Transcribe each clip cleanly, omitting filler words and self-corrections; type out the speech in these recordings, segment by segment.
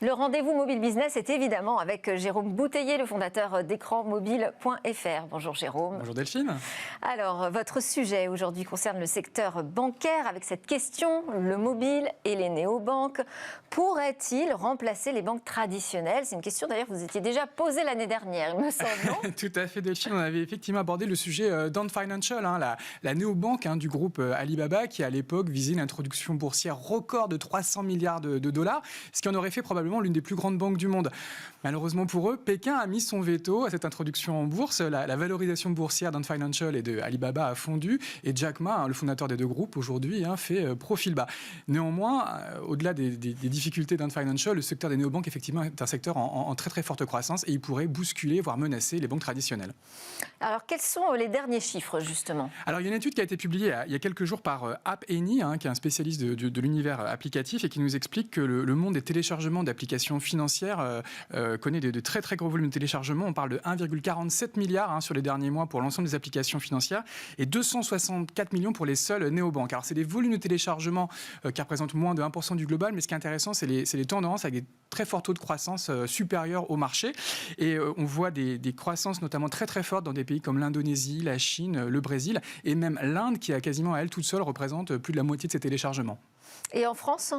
Le rendez-vous mobile business est évidemment avec Jérôme Bouteiller, le fondateur d'écranmobile.fr. Bonjour Jérôme. Bonjour Delphine. Alors, votre sujet aujourd'hui concerne le secteur bancaire avec cette question, le mobile et les néobanques. Pourraient-ils remplacer les banques traditionnelles? C'est une question d'ailleurs que vous étiez déjà posée l'année dernière, il me semble, non? Tout à fait Delphine, on avait effectivement abordé le sujet d'Ant Financial, la néobanque du groupe Alibaba qui à l'époque visait une introduction boursière record de 300 milliards de dollars, ce qui en aurait fait probablement l'une des plus grandes banques du monde. Malheureusement pour eux, Pékin a mis son veto à cette introduction en bourse. La valorisation boursière d'Ant Financial et de Alibaba a fondu et Jack Ma, le fondateur des deux groupes, aujourd'hui fait profil bas. Néanmoins, au-delà des difficultés d'Ant Financial, le secteur des néobanques effectivement est un secteur en très très forte croissance et il pourrait bousculer, voire menacer les banques traditionnelles. Alors quels sont les derniers chiffres justement? Alors il y a une étude qui a été publiée il y a quelques jours par App Annie, qui est un spécialiste de l'univers applicatif et qui nous explique que le monde des téléchargements d'applications financières connaît de très très gros volumes de téléchargements. On parle de 1,47 milliard sur les derniers mois pour l'ensemble des applications financières et 264 millions pour les seules néobanques. Alors c'est des volumes de téléchargement qui représentent moins de 1% du global, mais ce qui est intéressant, c'est les tendances avec des très forts taux de croissance supérieurs au marché. Et on voit des croissances notamment très très fortes dans des pays comme l'Indonésie, la Chine, le Brésil et même l'Inde qui a quasiment à elle toute seule représente plus de la moitié de ces téléchargements. Et en France?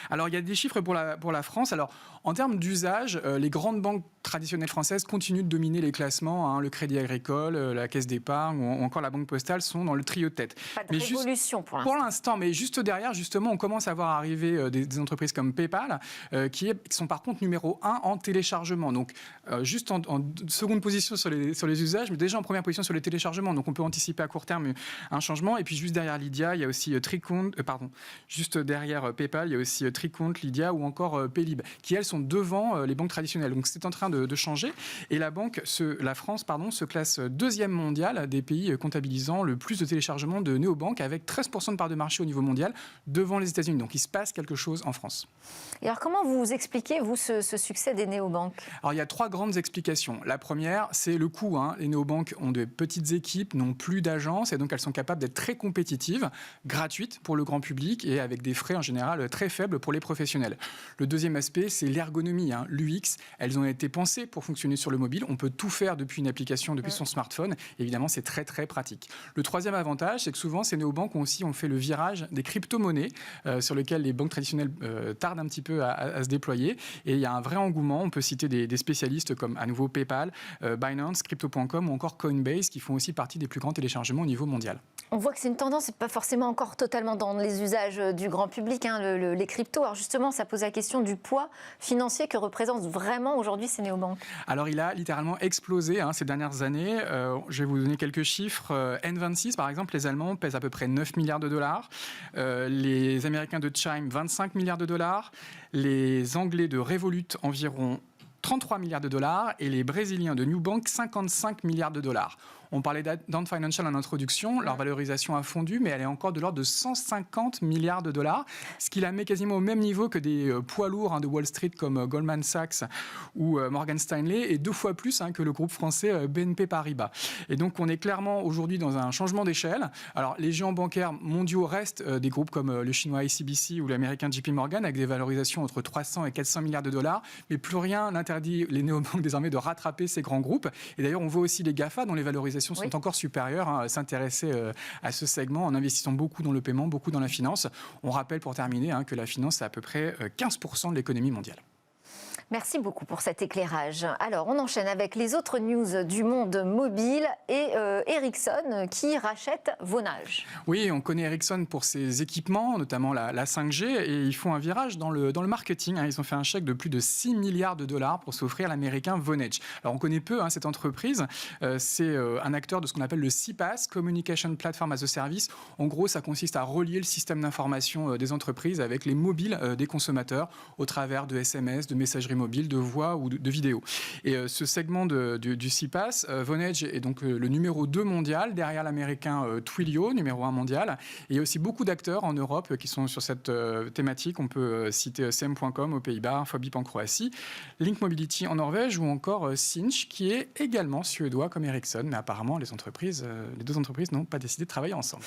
Alors, il y a des chiffres pour la France. Alors, en termes d'usage, les grandes banques traditionnelles françaises continuent de dominer les classements. Le Crédit Agricole, la Caisse d'Épargne ou encore la Banque Postale sont dans le trio de tête. Pas de révolution pour l'instant. Pour l'instant, mais juste derrière, justement, on commence à voir arriver des entreprises comme PayPal qui sont par contre numéro 1 en téléchargement. Donc, juste en seconde position sur les usages, mais déjà en première position sur les téléchargements. Donc, on peut anticiper à court terme un changement. Et puis, juste derrière Lydia, il y a aussi juste derrière PayPal, il y a aussi Tricont, Lydia ou encore Paylib, qui elles sont devant les banques traditionnelles. Donc c'est en train de changer. Et la France se classe deuxième mondial des pays comptabilisant le plus de téléchargements de néobanques, avec 13% de part de marché au niveau mondial, devant les États-Unis. Donc il se passe quelque chose en France. Et alors comment vous expliquez, vous, ce succès des néobanques? Alors il y a trois grandes explications. La première, c'est le coût. Les néobanques ont de petites équipes, n'ont plus d'agences, et donc elles sont capables d'être très compétitives, gratuites pour le grand public, et avec des frais en général très faibles pour les professionnels. Le deuxième aspect, c'est l'ergonomie, l'UX. Elles ont été pensées pour fonctionner sur le mobile. On peut tout faire depuis une application, depuis son smartphone. Évidemment, c'est très, très pratique. Le troisième avantage, c'est que souvent, ces néobanques ont fait le virage des crypto-monnaies sur lesquelles les banques traditionnelles tardent un petit peu à se déployer. Et il y a un vrai engouement. On peut citer des spécialistes comme, à nouveau, PayPal, Binance, Crypto.com ou encore Coinbase qui font aussi partie des plus grands téléchargements au niveau mondial. On voit que c'est une tendance, c'est pas forcément encore totalement dans les usages du grand public, les cryptos. Alors justement, ça pose la question du poids financier que représentent vraiment aujourd'hui ces néobanques. Alors il a littéralement explosé ces dernières années. Je vais vous donner quelques chiffres. N26, par exemple, les Allemands pèsent à peu près 9 milliards de dollars. Les Américains de Chime, 25 milliards de dollars. Les Anglais de Revolut, environ 33 milliards de dollars. Et les Brésiliens de Nubank, 55 milliards de dollars. On parlait d'Ant Financial en introduction, leur valorisation a fondu, mais elle est encore de l'ordre de 150 milliards de dollars, ce qui la met quasiment au même niveau que des poids lourds de Wall Street comme Goldman Sachs ou Morgan Stanley, et 2 fois plus que le groupe français BNP Paribas. Et donc on est clairement aujourd'hui dans un changement d'échelle. Alors les géants bancaires mondiaux restent des groupes comme le chinois ICBC ou l'américain JP Morgan, avec des valorisations entre 300 et 400 milliards de dollars, mais plus rien n'interdit les néobanques désormais de rattraper ces grands groupes. Et d'ailleurs on voit aussi les GAFA dont les valorisations sont encore supérieures, à s'intéresser à ce segment en investissant beaucoup dans le paiement, beaucoup dans la finance. On rappelle pour terminer que la finance, c'est à peu près 15% de l'économie mondiale. Merci beaucoup pour cet éclairage. Alors, on enchaîne avec les autres news du monde mobile et Ericsson qui rachète Vonage. Oui, on connaît Ericsson pour ses équipements, notamment la 5G, et ils font un virage dans le marketing. Ils ont fait un chèque de plus de 6 milliards de dollars pour s'offrir l'américain Vonage. Alors, on connaît peu cette entreprise. C'est un acteur de ce qu'on appelle le CPaaS, Communication Platform as a Service. En gros, ça consiste à relier le système d'information des entreprises avec les mobiles des consommateurs au travers de SMS, de messagerie mobile mobile, de voix ou de vidéo. Et ce segment du CPaaS, Vonage est donc le numéro 2 mondial, derrière l'américain Twilio, numéro 1 mondial. Et il y a aussi beaucoup d'acteurs en Europe qui sont sur cette thématique. On peut citer CM.com aux Pays-Bas, Fobip en Croatie, Link Mobility en Norvège ou encore Sinch, qui est également suédois comme Ericsson. Mais apparemment, les deux entreprises n'ont pas décidé de travailler ensemble.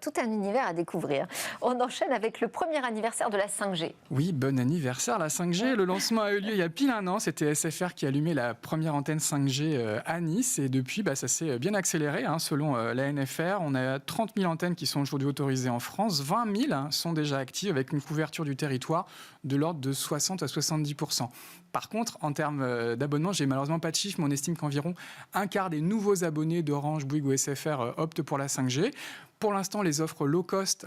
Tout un univers à découvrir. On enchaîne avec le premier anniversaire de la 5G. Oui, bon anniversaire la 5G. Le lancement a eu lieu il y a pile un an. C'était SFR qui allumait la première antenne 5G à Nice. Et depuis, ça s'est bien accéléré. Selon la NFR, on a 30 000 antennes qui sont aujourd'hui autorisées en France. 20 000 sont déjà actives avec une couverture du territoire de l'ordre de 60 à 70%. Par contre, en termes d'abonnements, j'ai malheureusement pas de chiffres, mais on estime qu'environ un quart des nouveaux abonnés d'Orange, Bouygues ou SFR optent pour la 5G. Pour l'instant, les offres low cost,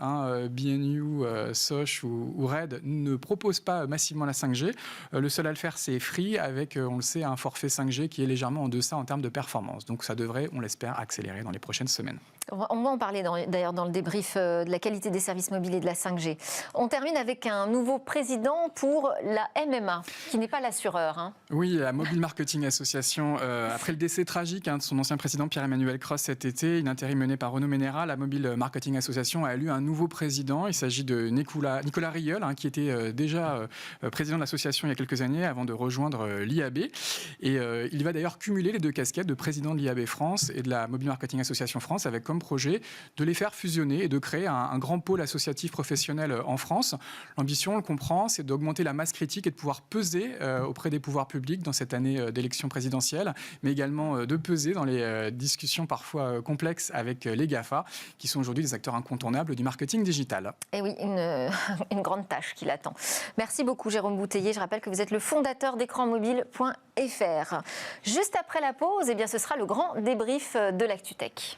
BNU, Soch ou Red, ne proposent pas massivement la 5G. Le seul à le faire, c'est Free, avec, on le sait, un forfait 5G qui est légèrement en deçà en termes de performance. Donc ça devrait, on l'espère, accélérer dans les prochaines semaines. On va en parler d'ailleurs dans le débrief de la qualité des services mobiles et de la 5G. On termine avec un nouveau président pour la MMA, qui n'est pas l'assureur. Oui, la Mobile Marketing Association. Après le décès tragique de son ancien président Pierre-Emmanuel Cross cet été, une intérim menée par Renaud Ménéra, la Mobile Marketing Association a élu un nouveau président. Il s'agit de Nicolas Rieul, qui était déjà président de l'association il y a quelques années avant de rejoindre l'IAB. Et il va d'ailleurs cumuler les deux casquettes de président de l'IAB France et de la Mobile Marketing Association France avec comme projet de les faire fusionner et de créer un grand pôle associatif professionnel en France. L'ambition, on le comprend, c'est d'augmenter la masse critique et de pouvoir peser auprès des pouvoirs publics dans cette année d'élection présidentielle, mais également de peser dans les discussions parfois complexes avec les GAFA, qui sont aujourd'hui des acteurs incontournables du marketing digital. Et oui, une grande tâche qui l'attend. Merci beaucoup Jérôme Bouteiller. Je rappelle que vous êtes le fondateur d'écranmobile.fr. Juste après la pause, ce sera le grand débrief de l'ActuTech.